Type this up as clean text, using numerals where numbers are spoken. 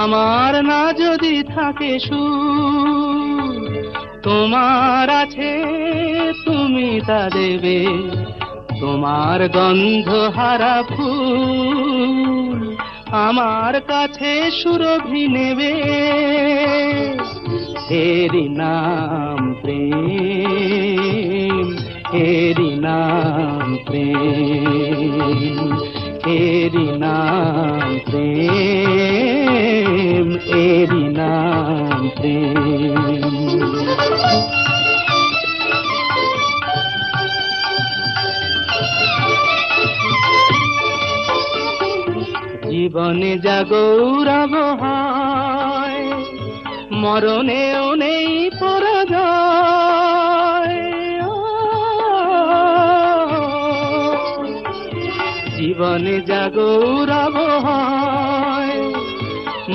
আমার না যদি থাকে সুর, তোমার আছে তুমি তা দেবে। তোমার গন্ধ হারা ফুল আমার কাছে সুরভি নেবে। এরি নাম প্রেম, এরি নাম প্রেম, এরি নাম প্রেম, এরি নাম প্রেম। জীবনে যা গৌরব হয়, মরণেও নেই পরাজয়। জীবনে যা গৌরব হয়,